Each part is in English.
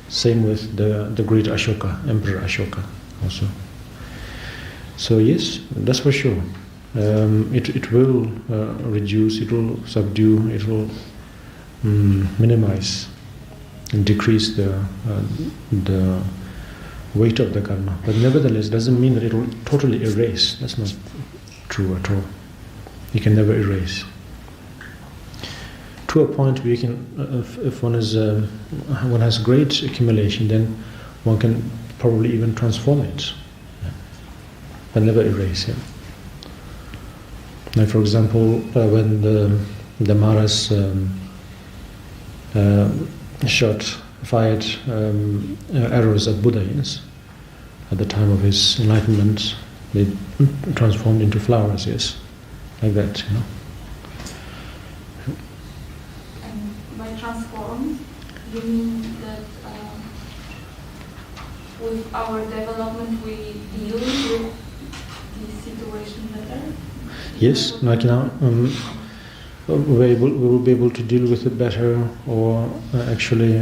Same with the great Ashoka, Emperor Ashoka also. So yes, that's for sure. It will reduce, it will subdue, it will minimize and decrease the weight of the karma. But nevertheless, doesn't mean that it will totally erase. That's not true at all. You can never erase. To a point where you can, if one has great accumulation, then one can probably even transform it, but never erase it. Like for example, when the Maras fired arrows at Buddha, yes, at the time of his enlightenment, they transformed into flowers, yes, like that, you know. By transform, you mean that with our development we deal with the situation better? Yes, like now, we will be able to deal with it better, or actually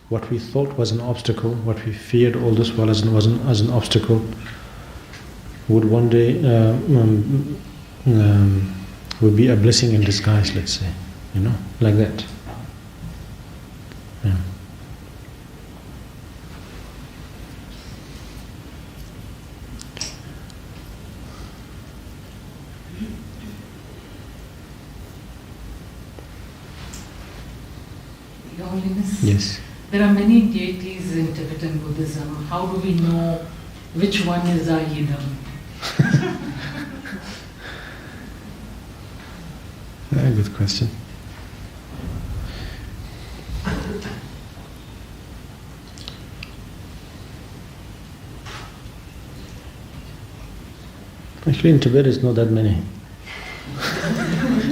what we thought was an obstacle, what we feared all this while as an obstacle, would one day would be a blessing in disguise, let's say, you know, like that. Yeah. Your Holiness, Yes. there are many deities in Tibetan Buddhism. How do we know which one is our Yidam? Very good question. Actually, in Tibet, it's not that many.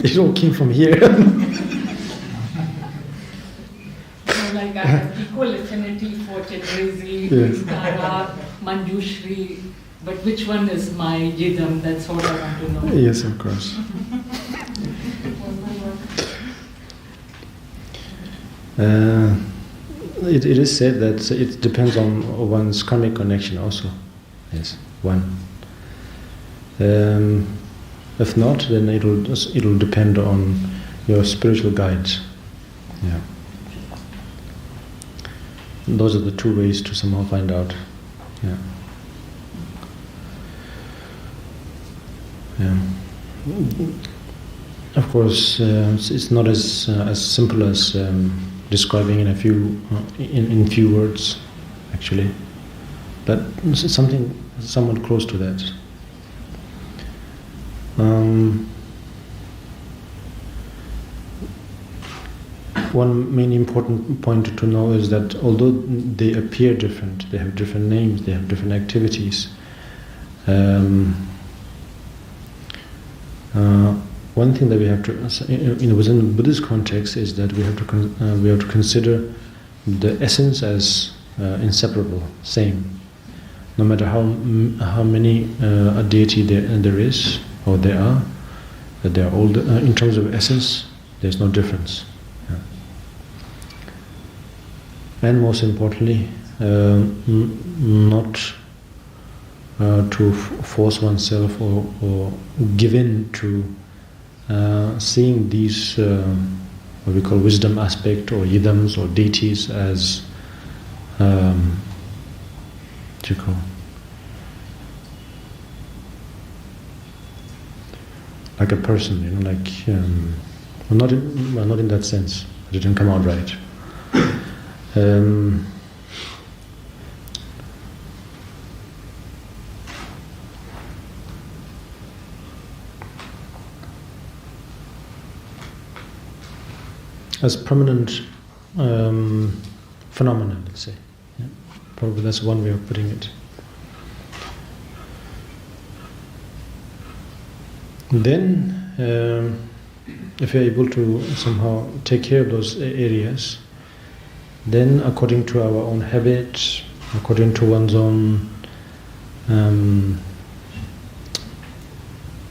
It all came from here. Like I have equal affinity for Chenrezig, Yes. Tara, Manjushri, but which one is my Yidam? That's what I want to know. Yes, of course. It is said that it depends on one's karmic connection also. Yes, one. If not, then it'll depend on your spiritual guides. Yeah. Those are the two ways to somehow find out. Yeah. Yeah. Of course, it's not as simple as describing in a few in few words, actually, but something somewhat close to that. One main important point to know is that although they appear different, they have different names, they have different activities. One thing that we have to, within the Buddhist context, is that we have to consider the essence as inseparable, same. No matter how many a deity there is or there are, that they are all in terms of essence, there's no difference. Yeah. And most importantly, not to force oneself or give in to seeing these what we call wisdom aspect or yidams or deities as what do you call, like a person, you know, like not in that sense. It didn't come out right. As permanent phenomena, let's say. Yeah. Probably that's one way of putting it. Then, if you're able to somehow take care of those areas, then according to our own habit, according to one's own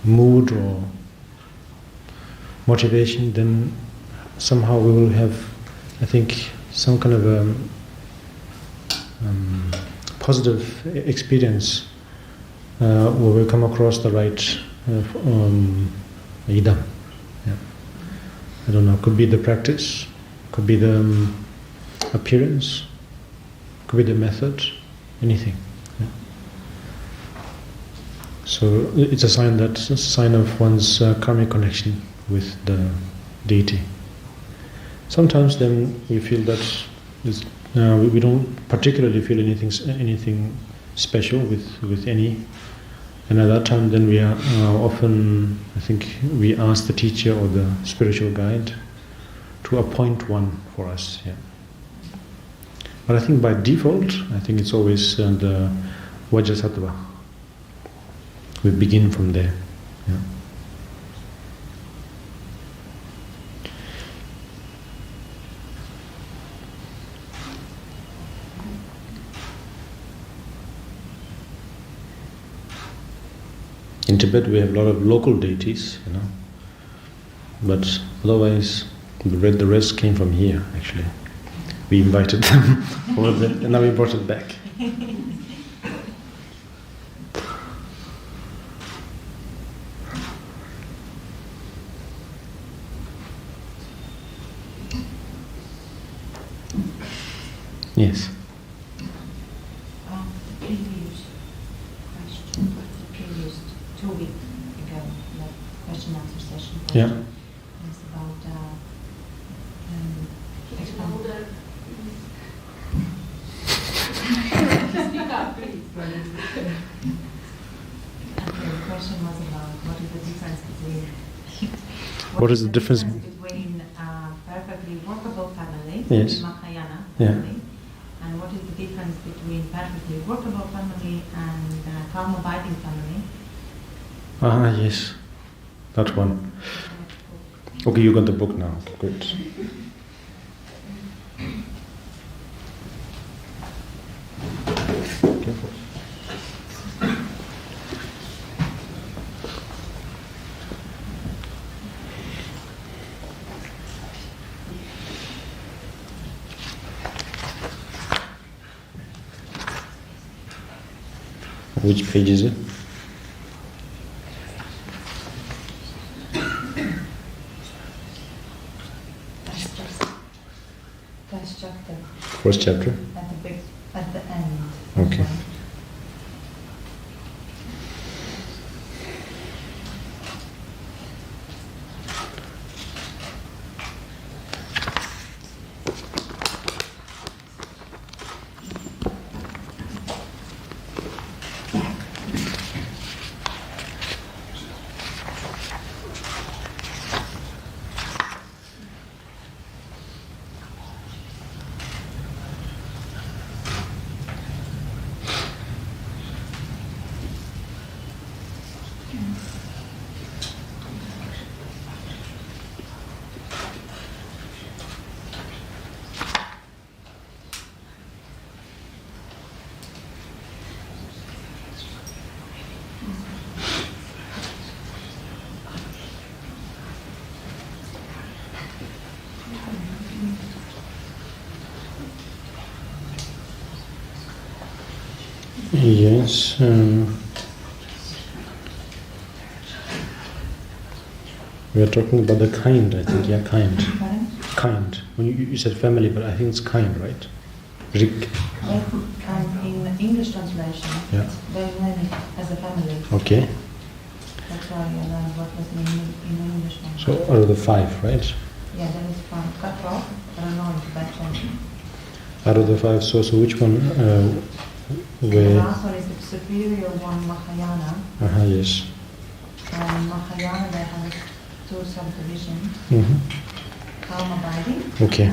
mood or motivation, then somehow we will have, I think, some kind of positive experience where we come across the right idam. Yeah. I don't know, could be the practice, could be the appearance, could be the method, anything. Yeah. So it's a sign of one's karmic connection with the deity. Sometimes then we feel that we don't particularly feel anything special with any, and at that time then we are often, I think, we ask the teacher or the spiritual guide to appoint one for us. Yeah. But I think by default, I think it's always the Vajrasattva. We begin from there. Yeah. In Tibet we have a lot of local deities, but otherwise the rest came from here, actually. We invited them a little bit and now we brought it back. Yes. The previous question, the previous 2 weeks ago, the question answer session Yeah. was about Older. Speak up, please. the question was about what is the difference between What is the difference between perfectly workable family, Yes. Mahayana Yeah. family, and what is the difference between perfectly workable family and karma abiding family? Yes. That one. Okay, you got the book now. Okay, good. Careful. Which page is it? First chapter First chapter? at the end. Okay. Yes. We are talking about the kind, I think. Yeah, kind. Pardon? Kind. When you said family, but I think it's kind, right? Rik. And in the English translation, Yeah. it's very many as a family. Okay. That's why I learned what was in the English one. So out of the 5, right? Yeah, there is one cut off, I don't know in Tibetan. Out of the 5, so which one? The Where? last one is the superior one, Mahayana. Yes. And Mahayana, they have 2 subdivisions. Mm-hmm. Karma abiding. Okay.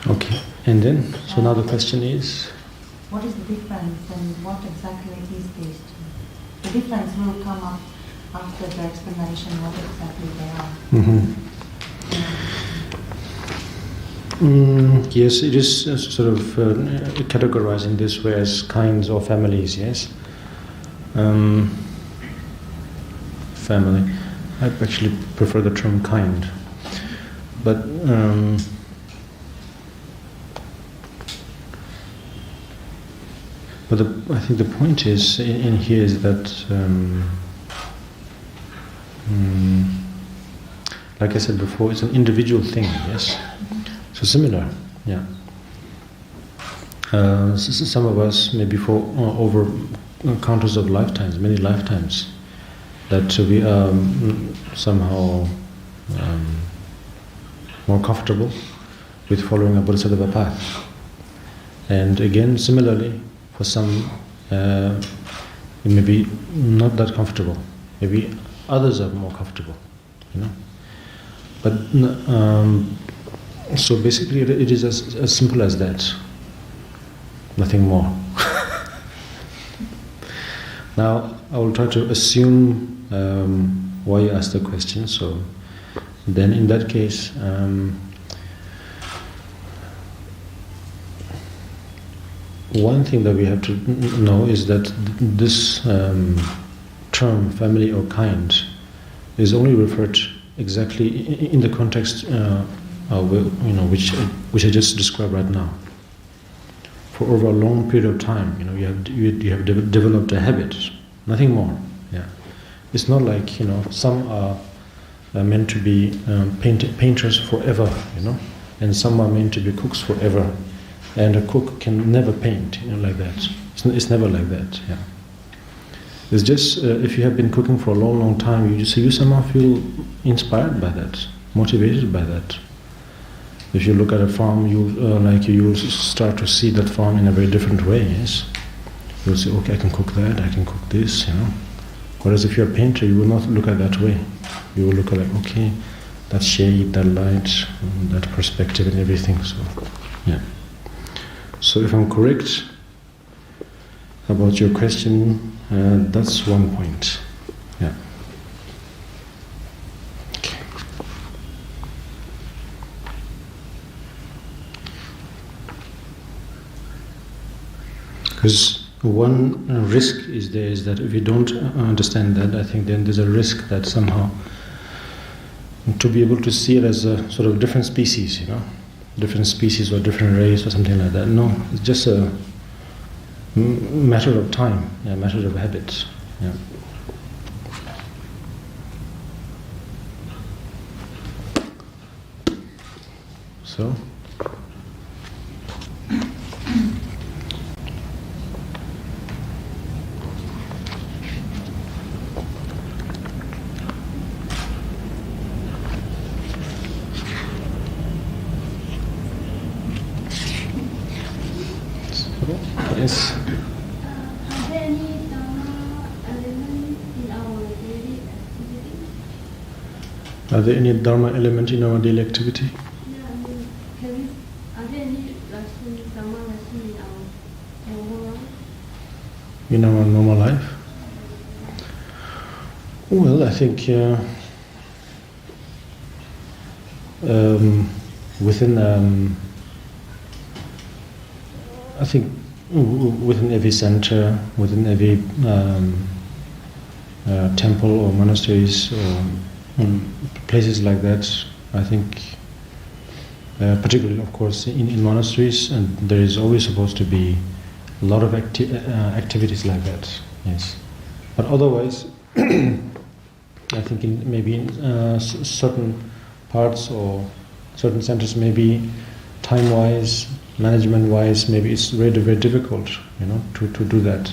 Okay. And then, so now the question is, What is the difference and what exactly is this? The difference will come up after the explanation what exactly they are. yes, it is sort of categorized in this way as kinds or families, yes. Family. I actually prefer the term kind. But But I think the point is in here is that, like I said before, it's an individual thing. Yes. So similar. Yeah. Some of us, maybe for over counters of lifetimes, many lifetimes, that we are somehow more comfortable with following a Bodhisattva path. And again, similarly, for some, it may be not that comfortable. Maybe others are more comfortable, you know. But so basically, it is as simple as that. Nothing more. Now, I will try to assume why you asked the question. So, then in that case, one thing that we have to know is that this term, family or kind, is only referred exactly in the context, which I just described right now. For over a long period of time, you have developed a habit, nothing more. Yeah, it's not like some are meant to be painters forever, and some are meant to be cooks forever, and a cook can never paint, like that. It's never like that. Yeah, it's just if you have been cooking for a long, long time, you somehow feel inspired by that, motivated by that. If you look at a farm, you'll start to see that farm in a very different way. Yes, you'll say, okay, I can cook that, I can cook this. Whereas if you're a painter, you will not look at that way. You will look at okay, that shade, that light, that perspective, and everything. So, yeah. So if I'm correct about your question, that's one point. Yeah. Because one risk is that if you don't understand that, I think then there's a risk that somehow to be able to see it as a sort of different species, different species or different race or something like that. No, it's just a matter of time, a matter of habit. Yeah. So. Yes. Are there any Dharma elements in our daily activity? Are there any Dharma element in our daily activity? Yeah, are there any Dharma lessons in our normal life? In our normal life? Well, I think within every center, within every temple or monasteries or places like that, I think, particularly of course in monasteries, and there is always supposed to be a lot of activities like that. Yes, but otherwise, I think maybe in certain parts or certain centers, maybe time-wise, management-wise, maybe it's very, very difficult, to do that.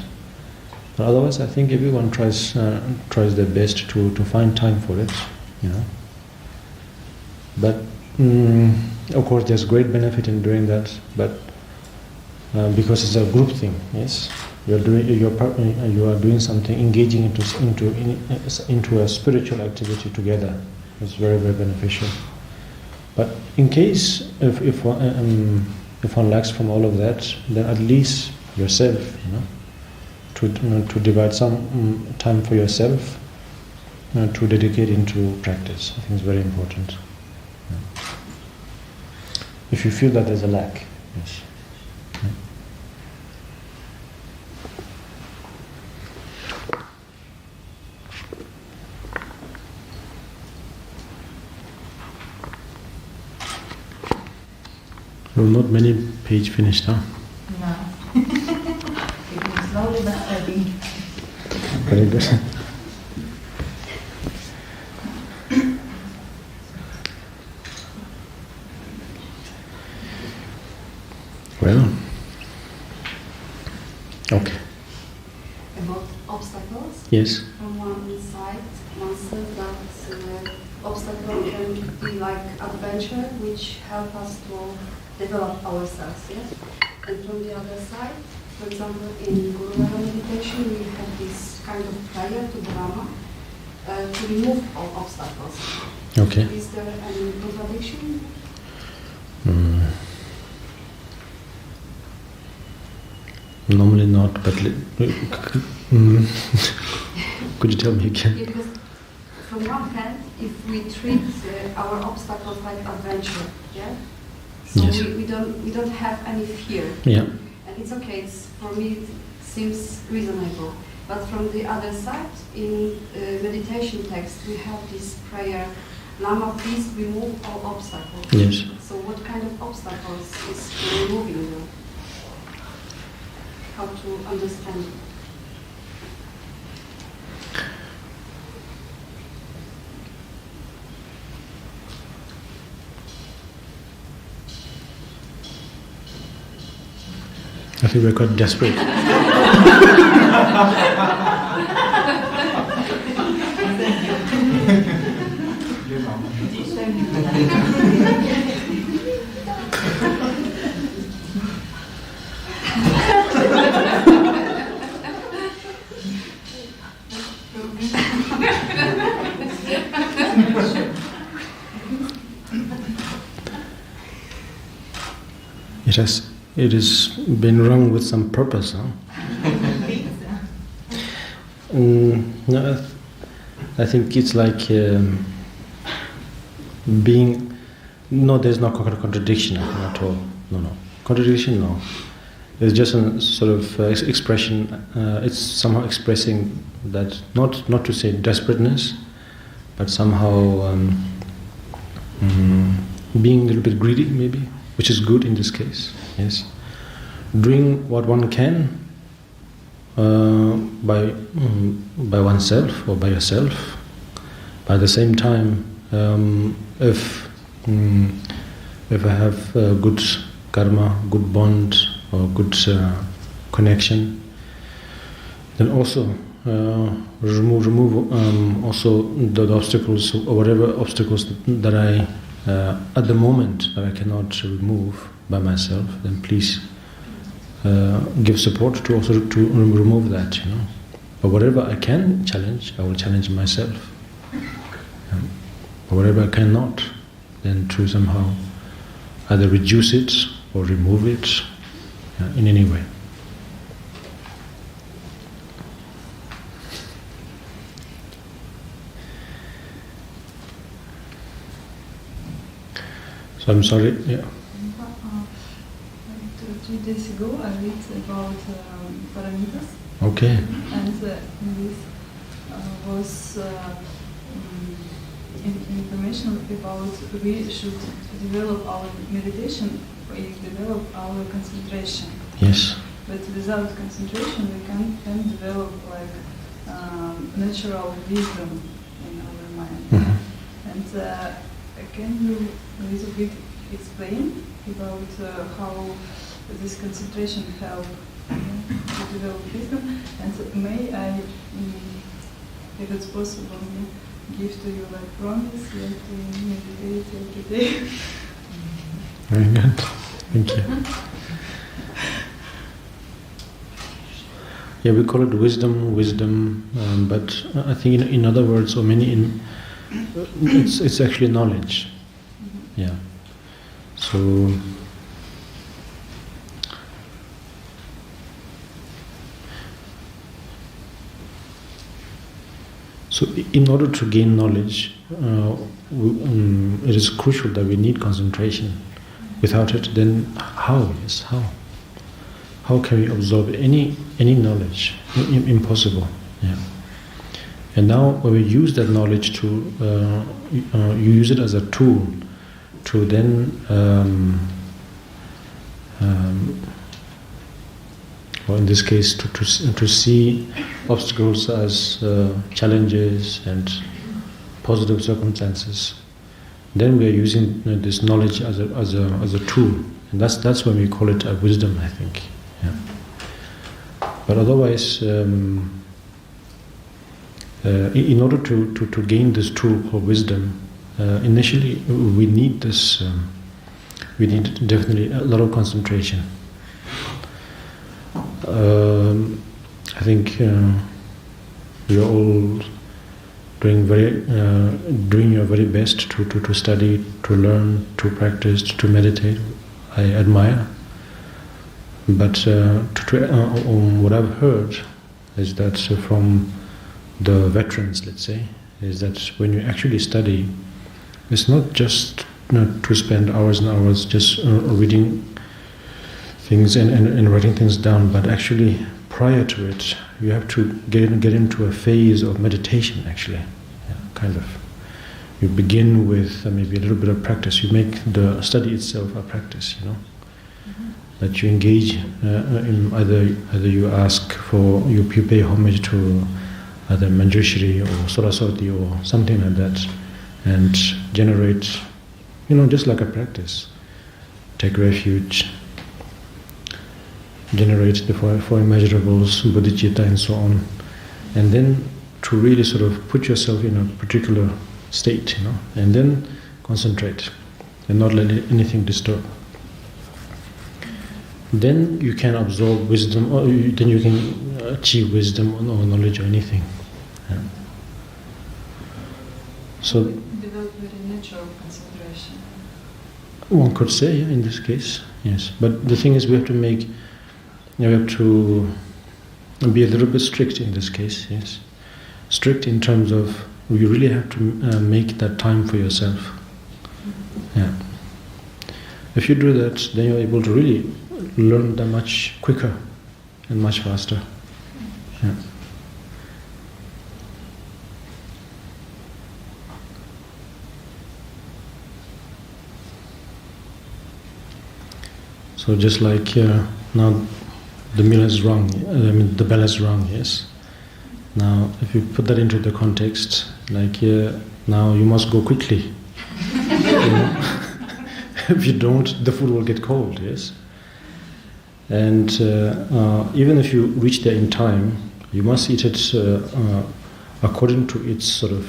But otherwise, I think everyone tries their best to find time for it, But of course, there's great benefit in doing that. But because it's a group thing, yes, you are doing something, engaging into a spiritual activity together. It's very, very beneficial. But in case if one lacks from all of that, then at least yourself, to divide some time for yourself to dedicate into practice. I think it's very important. Yeah. If you feel that there's a lack, yes. Yeah. Well, not many page finished, huh? No. slowly but steady. Very good. Well, okay. About obstacles. Yes. From one side, one says that obstacle can be like adventure, which help us to develop ourselves, yes? And from the other side, for example, in Guru Vaira meditation, we have this kind of prayer to Brahma to remove all obstacles. Okay. Is there any contradiction? Normally not, but could you tell me again? Because from one hand, if we treat our obstacles like adventure, yeah, so Yes. we don't have any fear, Yeah. and it's okay. For me, it seems reasonable. But from the other side, in meditation text, we have this prayer, Lama, please remove all obstacles. Yes. So what kind of obstacles is removing them? How to understand it? I think we're quite desperate. It has been wrong with some purpose, huh? No, I think it's like being. No, there's no contradiction at all. No. Contradiction, no. It's just a sort of expression. It's somehow expressing that, not to say desperateness, but somehow being a little bit greedy, maybe, which is good in this case. Yes, doing what one can by oneself or by yourself. But at the same time, if I have good karma, good bond, or good connection, then also remove also the obstacles or whatever obstacles that I at the moment that I cannot remove by myself. Then please give support to also to remove that. But whatever I can challenge, I will challenge myself. But whatever I cannot, then to somehow either reduce it or remove it in any way. So I'm sorry. Yeah. 2 days ago, I read about paramitas, Okay. and this was information about we should develop our meditation, we develop our concentration. Yes. But without concentration, we can't develop like natural wisdom in our mind. Mm-hmm. And can you a little bit explain about how this concentration help to develop wisdom? And may I, if it's possible, give to you like promise that we meditate every day? Very good. Thank you. Yeah, we call it wisdom, but I think in other words, or many it's actually knowledge. Yeah. So in order to gain knowledge, it is crucial that we need concentration. Without it, then how? Yes, how? How can we absorb any knowledge? Impossible. Yeah. And now, when we use that knowledge to, you use it as a tool to then or in this case, to see obstacles as challenges and positive circumstances, then we are using this knowledge as a tool, and that's when we call it a wisdom, I think. Yeah. But otherwise, in order to gain this tool called wisdom, initially we need this. We need definitely a lot of concentration. I think we are all doing your very best to study, to learn, to practice, to meditate. I admire. But what I've heard is that from the veterans, let's say, is that when you actually study, it's not just to spend hours and hours just reading things and writing things down, but actually prior to it, you have to get into a phase of meditation, actually. Yeah, kind of. You begin with maybe a little bit of practice. You make the study itself a practice, that you engage in either you ask for, you pay homage to either Manjushri or Saraswati or something like that, and generate, just like a practice. Take refuge, generate the four immeasurables, bodhicitta and so on, and then to really sort of put yourself in a particular state, and then concentrate and not let anything disturb. Then you can absorb wisdom, or then you can achieve wisdom or knowledge or anything. Yeah. So Develop very natural concentration. one could say, yeah, in this case, yes. But the thing is, we have to be a little bit strict in this case, yes. Strict in terms of you really have to make that time for yourself. Yeah. If you do that, then you're able to really learn that much quicker and much faster. Yeah. So just like now the mill is rung, the bell is rung, yes. Now if you put that into the context, like now you must go quickly. If you don't, the food will get cold, yes. And even if you reach there in time, you must eat it according to its sort of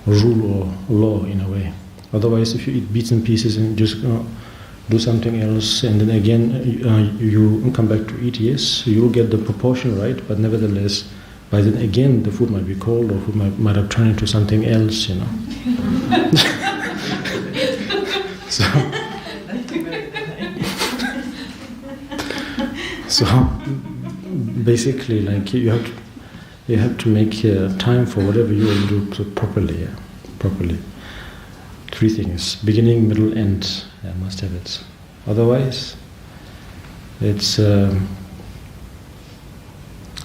rule or law in a way. Otherwise, if you eat bits and pieces and just do something else, and then again you come back to eat, yes, you will get the proportion right, but nevertheless, by then again the food might be cold, or food might have turned into something else, So basically, like you have to make time for whatever you will do properly. Yeah, properly. 3 things: beginning, middle, end. Yeah, must have it. Otherwise, it's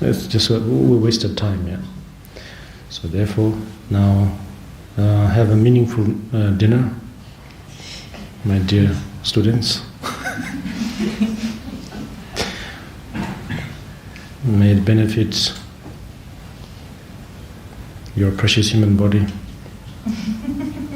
just a wasted time. Yeah. So therefore, now have a meaningful dinner, my dear students. May it benefit your precious human body.